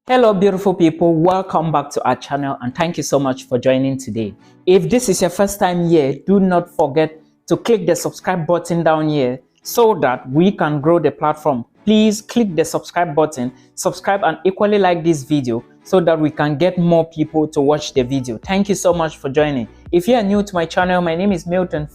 Hello beautiful people, welcome back to our channel and thank you so much for joining today. If this is your first time here, do not forget to click the subscribe button down here so that we can grow the platform. Please click the subscribe button, subscribe and equally like this video so that we can get more people to watch the video. Thank you so much for joining. If you are new to my channel, my name is Milton.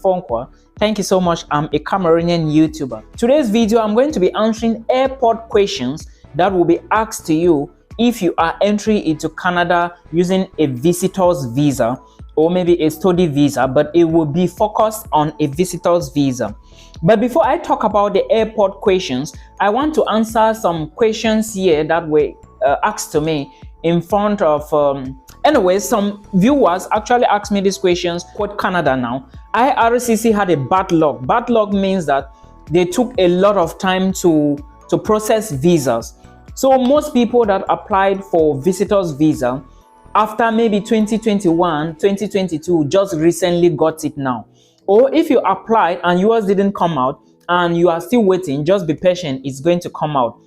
Thank you so much. I'm a Cameroonian YouTuber. Today's video, I'm going to be answering airport questions that will be asked to you if you are entering into Canada using a visitor's visa or maybe a study visa, but it will be focused on a visitor's visa. But before I talk about the airport questions, I want to answer some questions here that were asked to me in front of anyways, some viewers actually asked me these questions about Canada now. IRCC had a bad luck. Bad luck means that they took a lot of time to process visas. So most people that applied for visitors visa after maybe 2021, 2022 just recently got it now. Or if you applied and yours didn't come out and you are still waiting, just be patient, it's going to come out.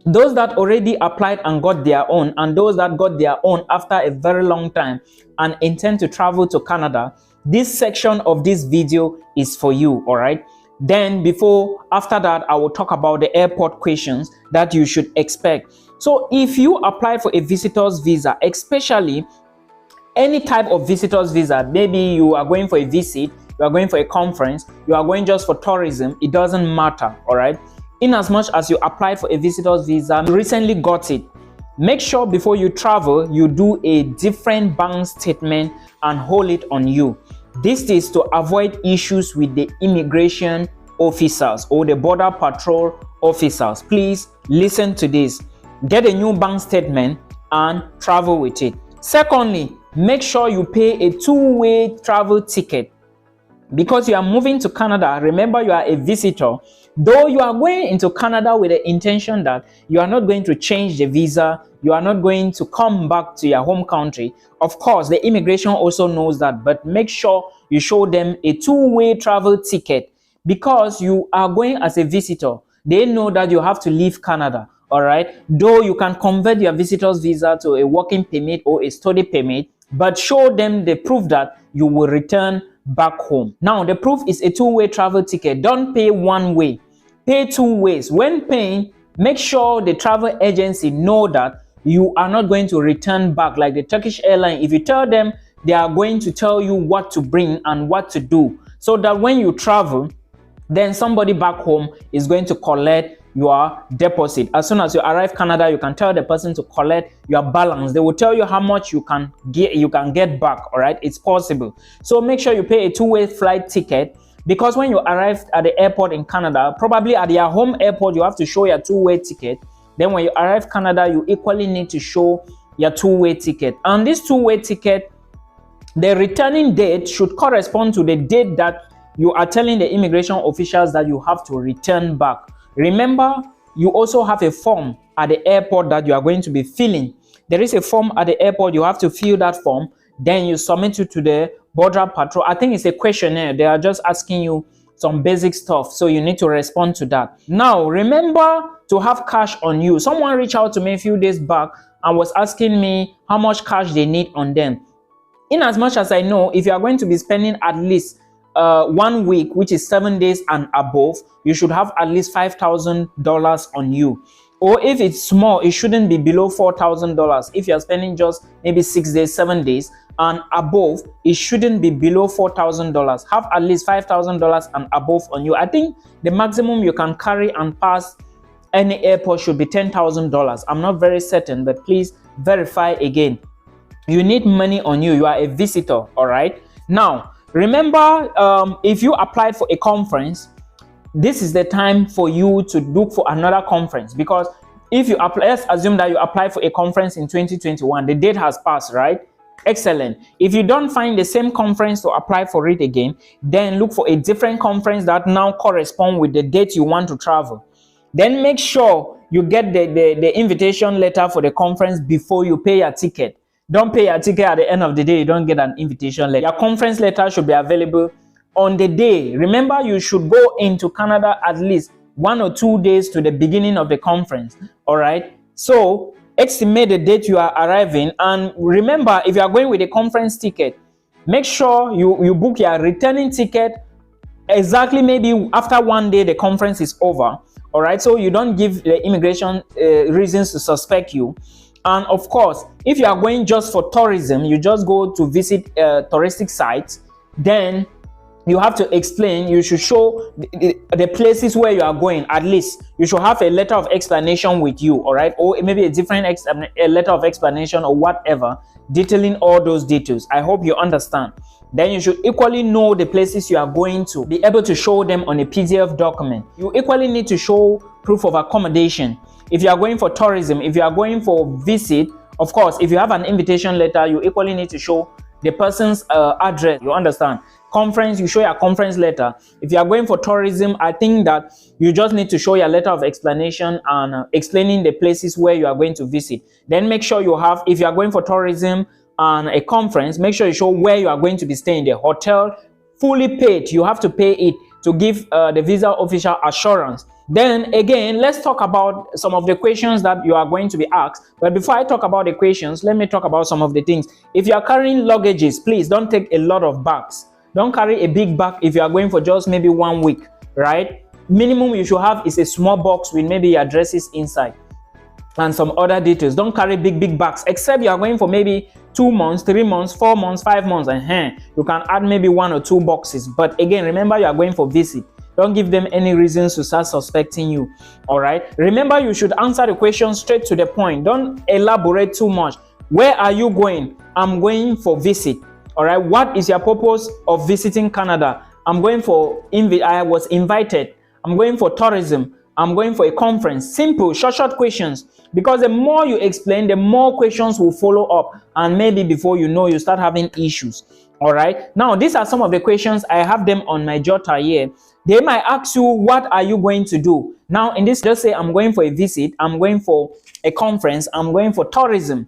Those that already applied and got their own, and those that got their own after a very long time and intend to travel to Canada, this section of this video is for you, all right? Then after that, I will talk about the airport questions that you should expect. So if you apply for a visitor's visa, especially any type of visitor's visa, maybe you are going for a visit, you are going for a conference, you are going just for tourism, it doesn't matter, all right? In as much as you applied for a visitor's visa, you recently got it, make sure before you travel, you do a different bank statement and hold it on you. This is to avoid issues with the immigration officers or the border patrol officers. Please listen to this. Get a new bank statement and travel with it. Secondly, make sure you pay a two-way travel ticket. Because you are moving to Canada, remember you are a visitor. Though you are going into Canada with the intention that you are not going to change the visa, you are not going to come back to your home country. Of course, the immigration also knows that, but make sure you show them a two-way travel ticket because you are going as a visitor. They know that you have to leave Canada, all right? Though you can convert your visitor's visa to a working permit or a study permit, but show them the proof that you will return back home. Now, the proof is a two-way travel ticket. Don't pay one way, pay two ways. When paying, make sure the travel agency know that you are not going to return back like the Turkish airline. If you tell them, they are going to tell you what to bring and what to do, so that when you travel, then somebody back home is going to collect your deposit. As soon as you arrive Canada, you can tell the person to collect your balance. They will tell you how much you can get back, all right? It's possible. So make sure you pay a two-way flight ticket, because when you arrive at the airport in Canada, probably at your home airport, you have to show your two-way ticket. Then when you arrive Canada, you equally need to show your two-way ticket. And this two-way ticket, the returning date should correspond to the date that you are telling the immigration officials that you have to return back. Remember, you also have a form at the airport that you are going to be filling. There is a form at the airport, you have to fill that form, then you submit it to the border patrol. I think it's a questionnaire. They are just asking you some basic stuff, so you need to respond to that. Now, remember to have cash on you. Someone reached out to me a few days back and was asking me how much cash they need on them. In as much as I know, if you are going to be spending at least 1 week, which is 7 days and above, you should have at least $5,000 on you. Or if it's small, it shouldn't be below $4,000. If you're spending just maybe 6 days, 7 days and above, it shouldn't be below $4,000. Have at least $5,000 and above on you. I think the maximum you can carry and pass any airport should be $10,000. I'm not very certain, but please verify again. You need money on you. You are a visitor, all right? Now, remember, if you applied for a conference, this is the time for you to look for another conference, because if you apply, let's assume that you applied for a conference in 2021, the date has passed, right? Excellent. If you don't find the same conference to apply for it again, then look for a different conference that now corresponds with the date you want to travel. Then make sure you get the invitation letter for the conference before you pay your ticket. Don't pay your ticket at the end of the day, you don't get an invitation letter. Your conference letter should be available on the day. Remember, you should go into Canada at least 1 or 2 days to the beginning of the conference, all right? So estimate the date you are arriving. And remember, if you are going with a conference ticket, make sure you book your returning ticket exactly maybe after 1 day the conference is over. All right, so you don't give the immigration reasons to suspect you. And of course, if you are going just for tourism, you just go to visit touristic sites, then you have to explain, you should show the places where you are going. At least you should have a letter of explanation with you, all right, or maybe a different a letter of explanation or whatever, detailing all those details. I hope you understand. Then you should equally know the places you are going to, be able to show them on a PDF document. You equally need to show proof of accommodation. If you are going for tourism, if you are going for visit, of course, if you have an invitation letter, you equally need to show the person's address. You understand? Conference, you show your conference letter. If you are going for tourism, I think that you just need to show your letter of explanation and explaining the places where you are going to visit. Then make sure you have, if you are going for tourism and a conference, make sure you show where you are going to be staying. The hotel, fully paid. You have to pay it to give the visa official assurance. Then again, let's talk about some of the questions that you are going to be asked. But before I talk about the questions, let me talk about some of the things. If you are carrying luggages, please don't take a lot of bags. Don't carry a big bag if you are going for just maybe 1 week, right? Minimum you should have is a small box with maybe your addresses inside and some other details. Don't carry big bags, except you are going for maybe 2 months, 3 months, 4 months, 5 months, and you can add maybe 1 or 2 boxes. But again, remember, you are going for visit. Don't give them any reasons to start suspecting you. All right, remember, you should answer the question straight to the point. Don't elaborate too much. Where are you going? I'm going for visit. All right, what is your purpose of visiting Canada? I'm going for I was invited. I'm going for tourism. I'm going for a conference. Simple, short questions. Because the more you explain, the more questions will follow up, and maybe before you know, you start having issues. All right, now these are some of the questions. I have them on my jotter here. They might ask you, what are you going to do? Now in this, just say I'm going for a visit, I'm going for a conference, I'm going for tourism.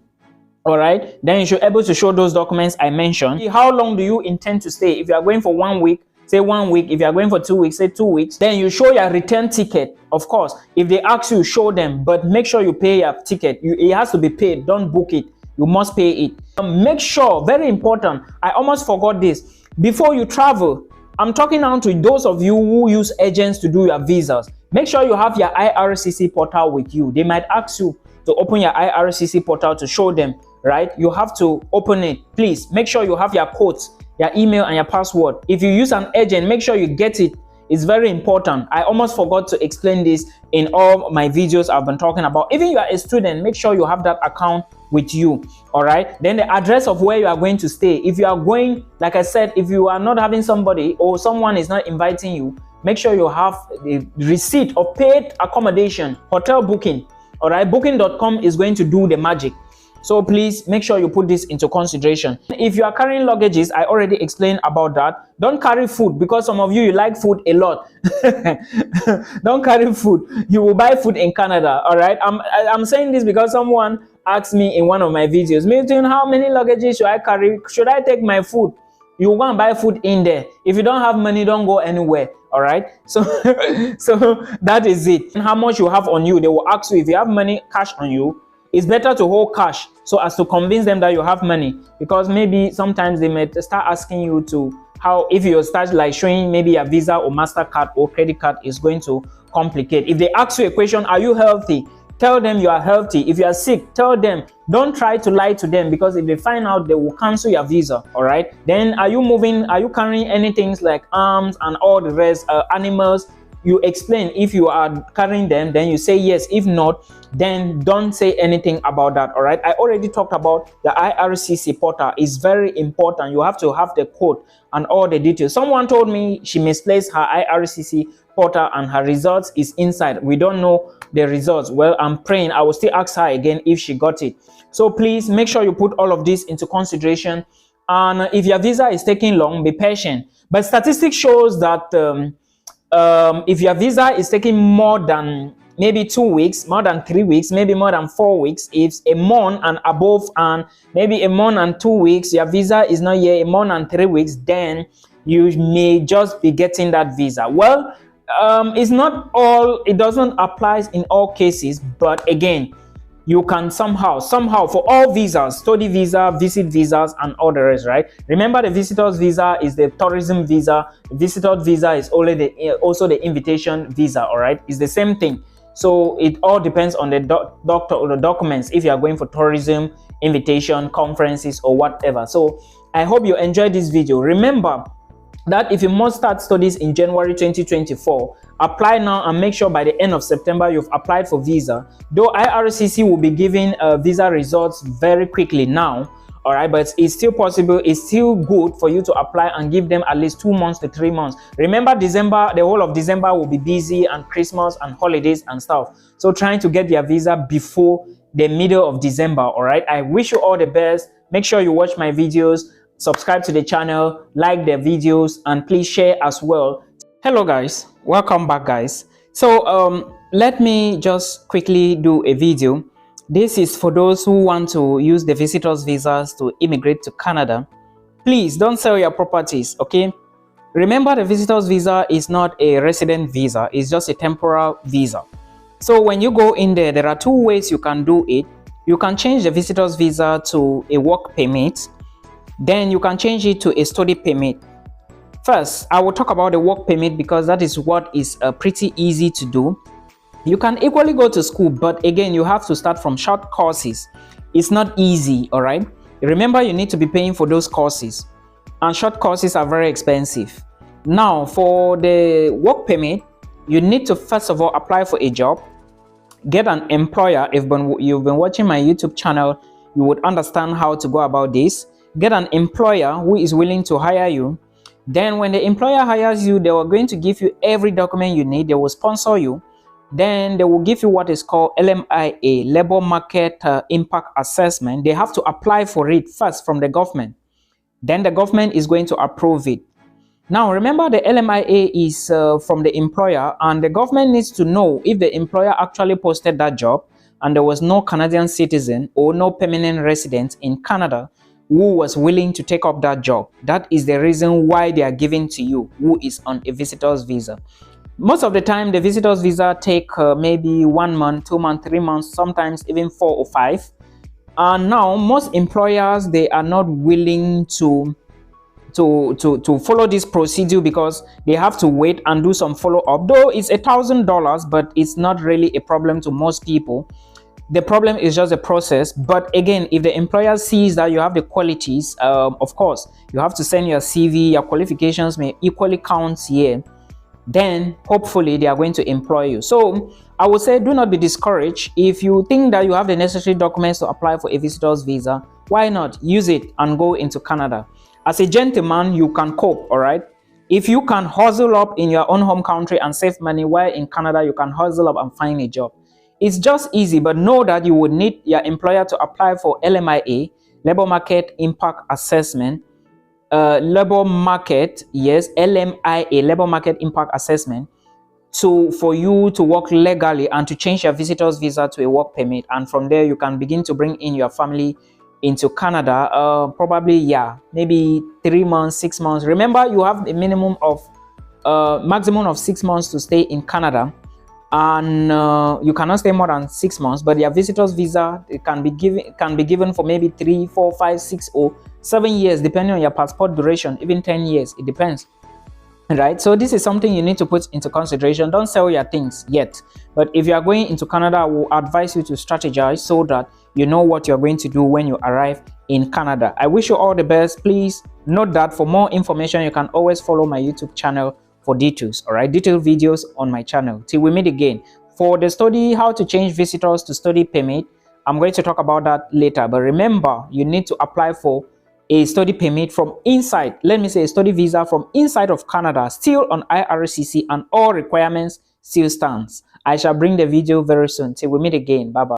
All right, then you should be able to show those documents I mentioned. How long do you intend to stay? If you are going for 1 week, say 1 week. If you are going for 2 weeks, say 2 weeks. Then you show your return ticket. Of course, if they ask you, show them, but make sure you pay your ticket. It has to be paid. Don't book it. You must pay it. Make sure, very important, I almost forgot this. Before you travel, I'm talking now to those of you who use agents to do your visas. Make sure you have your IRCC portal with you. They might ask you to open your IRCC portal to show them, right? You have to open it. Please make sure you have your codes, your email, and your password. If you use an agent, make sure you get it. It's very important. I almost forgot to explain this in all my videos I've been talking about. Even you are a student, make sure you have that account with you. All right, then the address of where you are going to stay. If you are going, like I said, if you are not having somebody or someone is not inviting you, make sure you have the receipt of paid accommodation, hotel booking. All right, booking.com is going to do the magic. So please make sure you put this into consideration. If you are carrying luggages, I already explained about that. Don't carry food, because some of you like food a lot. Don't carry food. You will buy food in Canada. All right, I'm saying this because someone asked me in one of my videos, Milton, how many luggages should I carry? Should I take my food? You want to buy food in there. If you don't have money, don't go anywhere. All right, so that is it. And how much you have on you, they will ask you. If you have money cash on you, it's better to hold cash so as to convince them that you have money, because maybe sometimes they may start asking you to if you start like showing maybe a Visa or MasterCard or credit card, is going to complicate. If they ask you a question, are you healthy? Tell them you are healthy. If you are sick, tell them. Don't try to lie to them, because if they find out, they will cancel your visa. All right, then are you carrying anything like arms and all the rest, animals? You explain. If you are carrying them, then you say yes. If not, then don't say anything about that. All right, I already talked about the IRCC portal. Is very important. You have to have the code and all the details. Someone told me she misplaced her IRCC portal and her results is inside. We don't know the results. Well, I'm praying I will still ask her again if she got it. So please make sure you put all of this into consideration. And if your visa is taking long, be patient. But statistics shows that if your visa is taking more than maybe 2 weeks, more than 3 weeks, maybe more than 4 weeks, if a month and above, and maybe a month and 2 weeks, your visa is not yet a month and 3 weeks, then you may just be getting that visa. Well, it's not all, it doesn't apply in all cases, but again, you can somehow for all visas, study visa, visit visas, and all the rest, right? Remember, the visitor's visa is the tourism visa. Visitor visa is also the invitation visa. All right, it's the same thing. So it all depends on the doctor or the documents, if you are going for tourism, invitation, conferences, or whatever. So I hope you enjoyed this video. Remember that if you must start studies in January 2024, apply now and make sure by the end of September you've applied for visa. Though IRCC will be giving visa results very quickly now, all right, but it's still possible, it's still good for you to apply and give them at least 2 months to 3 months. Remember, December, the whole of December will be busy, and Christmas and holidays and stuff. So trying to get their visa before the middle of December. All right, I wish you all the best. Make sure you watch my videos, subscribe to the channel, like the videos, and please share as well. Hello guys, welcome back guys. So let me just quickly do a video. This is for those who want to use the visitors visas to immigrate to Canada. Please don't sell your properties, okay? Remember, the visitors visa is not a resident visa, it's just a temporal visa. So when you go in there, there are two ways you can do it. You can change the visitors visa to a work permit, then you can change it to a study permit. First, I will talk about the work permit because that is what is pretty easy to do. You can equally go to school, but again, you have to start from short courses. It's not easy, all right? Remember, you need to be paying for those courses, and short courses are very expensive. Now, for the work permit, you need to first of all apply for a job, get an employer. If you've been watching my YouTube channel, you would understand how to go about this. Get an employer who is willing to hire you. Then when the employer hires you, they are going to give you every document you need. They will sponsor you. Then they will give you what is called LMIA, Labor Market Impact Assessment. They have to apply for it first from the government. Then the government is going to approve it. Now remember, the LMIA is from the employer, and the government needs to know if the employer actually posted that job and there was no Canadian citizen or no permanent resident in Canada who was willing to take up that job. That is the reason why they are giving to you who is on a visitor's visa. Most of the time, the visitor's visa take maybe 1 month, 2 months, 3 months, sometimes even 4 or 5. And now most employers, they are not willing to follow this procedure because they have to wait and do some follow-up. Though it's $1,000, but it's not really a problem to most people. The problem is just the process. But again, if the employer sees that you have the qualities, of course, you have to send your CV, your qualifications may equally count here. Then hopefully they are going to employ you. So I would say, do not be discouraged. If you think that you have the necessary documents to apply for a visitor's visa, why not use it and go into Canada? As a gentleman, you can cope, all right? If you can hustle up in your own home country and save money, while in Canada you can hustle up and find a job. It's just easy, but know that you would need your employer to apply for LMIA, Labor Market Impact Assessment, labor market, yes, LMIA, Labor Market Impact Assessment, for you to work legally and to change your visitor's visa to a work permit. And from there, you can begin to bring in your family into Canada. Probably, yeah, maybe 3 months, 6 months. Remember, you have a maximum of 6 months to stay in Canada, and you cannot stay more than 6 months. But your visitor's visa, it can be given for maybe 3, 4, 5, 6, or 7 years, depending on your passport duration, even 10 years, it depends. Right, so this is something you need to put into consideration. Don't sell your things yet, but if you are going into Canada, I will advise you to strategize so that you know what you're going to do when you arrive in Canada. I wish you all the best. Please note that for more information, you can always follow my YouTube channel for details. All right, detailed videos on my channel. Till we meet again. For the study, how to change visitors to study permit, I'm going to talk about that later. But remember, you need to apply for a study permit from inside, let me say a study visa from inside of Canada, still on IRCC, and all requirements still stands. I shall bring the video very soon. Till we meet again. Bye bye.